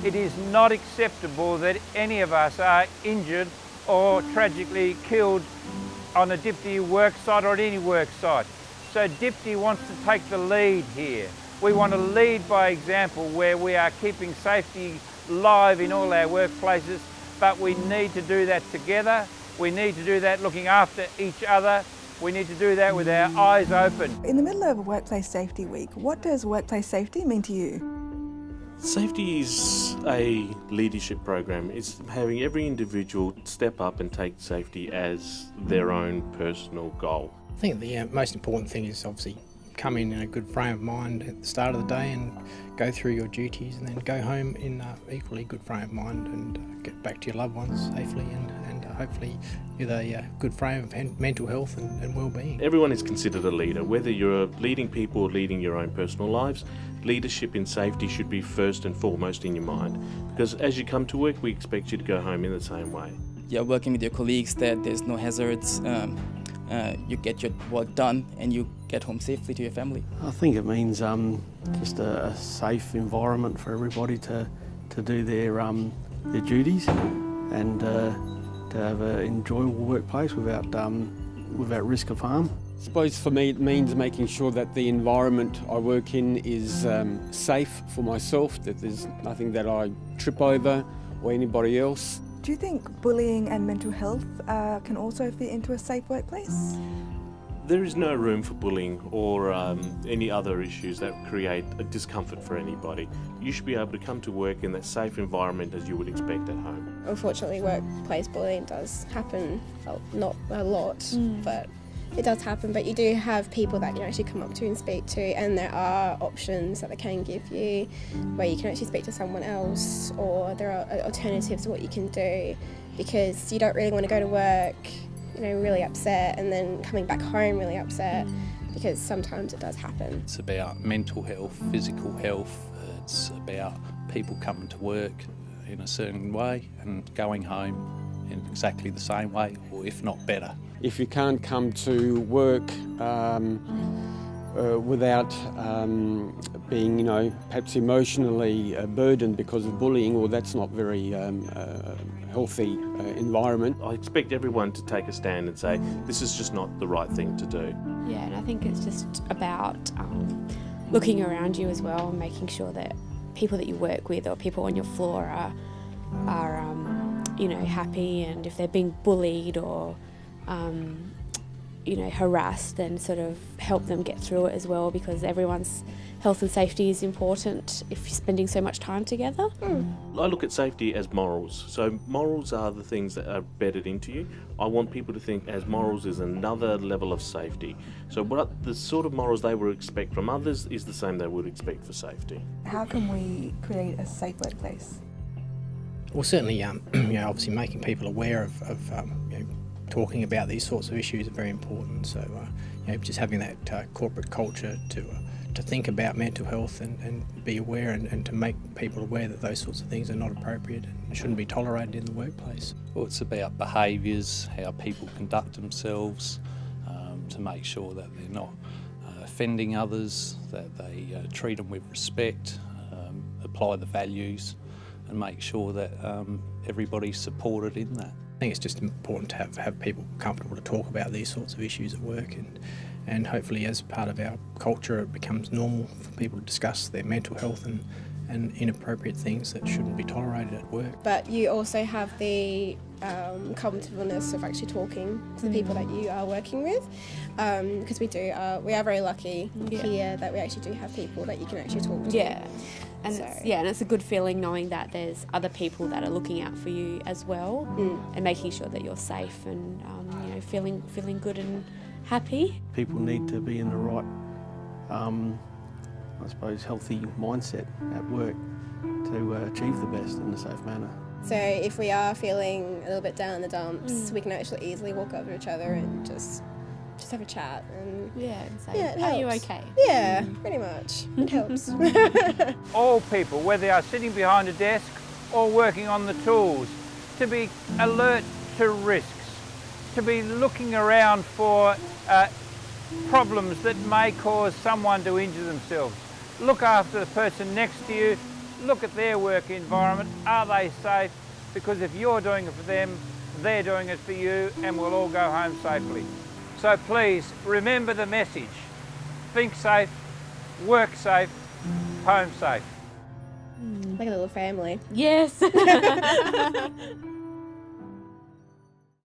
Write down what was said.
It is not acceptable that any of us are injured or tragically killed on a DIPTI work site or at any work site. So DIPTI wants to take the lead here. We want to lead by example where we are keeping safety live in all our workplaces, but we need to do that together. We need to do that looking after each other. We need to do that with our eyes open. In the middle of Workplace Safety Week, what does workplace safety mean to you? Safety is a leadership program. It's having every individual step up and take safety as their own personal goal. I think the most important thing is obviously come in a good frame of mind at the start of the day and go through your duties, and then go home in an equally good frame of mind and get back to your loved ones safely and hopefully with a good frame of mental health and well-being. Everyone is considered a leader, whether you're leading people or leading your own personal lives. Leadership in safety should be first and foremost in your mind, because as you come to work, we expect you to go home in the same way. You're working with your colleagues, that there's no hazards, you get your work done and you get home safely to your family. I think it means just a safe environment for everybody to do their duties and to have an enjoyable workplace without risk of harm. I suppose for me it means making sure that the environment I work in is safe for myself, that there's nothing that I trip over or anybody else. Do you think bullying and mental health can also fit into a safe workplace? There is no room for bullying or any other issues that create a discomfort for anybody. You should be able to come to work in that safe environment as you would expect at home. Unfortunately, workplace bullying does happen, well, not a lot, but it does happen. But you do have people that you can actually come up to and speak to, and there are options that they can give you where you can actually speak to someone else, or there are alternatives to what you can do, because you don't really want to go to work really upset and then coming back home really upset, because sometimes it does happen. It's about mental health, physical health, it's about people coming to work in a certain way and going home in exactly the same way, or if not better. If you can't come to work without being, perhaps emotionally burdened because of bullying, or that's not very healthy environment. I expect everyone to take a stand and say, this is just not the right thing to do. Yeah, and I think it's just about looking around you as well and making sure that people that you work with or people on your floor are happy, and if they're being bullied or harassed, then sort of help them get through it as well, because everyone's health and safety is important if you're spending so much time together. I look at safety as morals. So morals are the things that are bedded into you. I want people to think as morals is another level of safety. So what the sort of morals they would expect from others is the same they would expect for safety. How can we create a safe workplace? Well, certainly, obviously making people aware of talking about these sorts of issues are very important. So, just having that corporate culture to think about mental health and be aware and to make people aware that those sorts of things are not appropriate and shouldn't be tolerated in the workplace. Well, it's about behaviours, how people conduct themselves, to make sure that they're not offending others, that they treat them with respect, apply the values, and make sure that everybody's supported in that. I think it's just important to have people comfortable to talk about these sorts of issues at work, and hopefully as part of our culture it becomes normal for people to discuss their mental health and inappropriate things that shouldn't be tolerated at work. But you also have the comfortableness of actually talking to the people that you are working with, because we are very lucky here that we actually do have people that you can actually talk to. Yeah. And it's a good feeling knowing that there's other people that are looking out for you as well, and making sure that you're safe and feeling good and happy. People need to be in the right, healthy mindset at work to achieve the best in a safe manner. So if we are feeling a little bit down in the dumps, we can actually easily walk over to each other and just have a chat and say, are you okay? Yeah, pretty much. It helps. All people, whether they are sitting behind a desk or working on the tools, to be alert to risks, to be looking around for problems that may cause someone to injure themselves. Look after the person next to you, look at their work environment. Are they safe? Because if you're doing it for them, they're doing it for you, and we'll all go home safely. So please, remember the message. Think safe, work safe, home safe. Like a little family. Yes.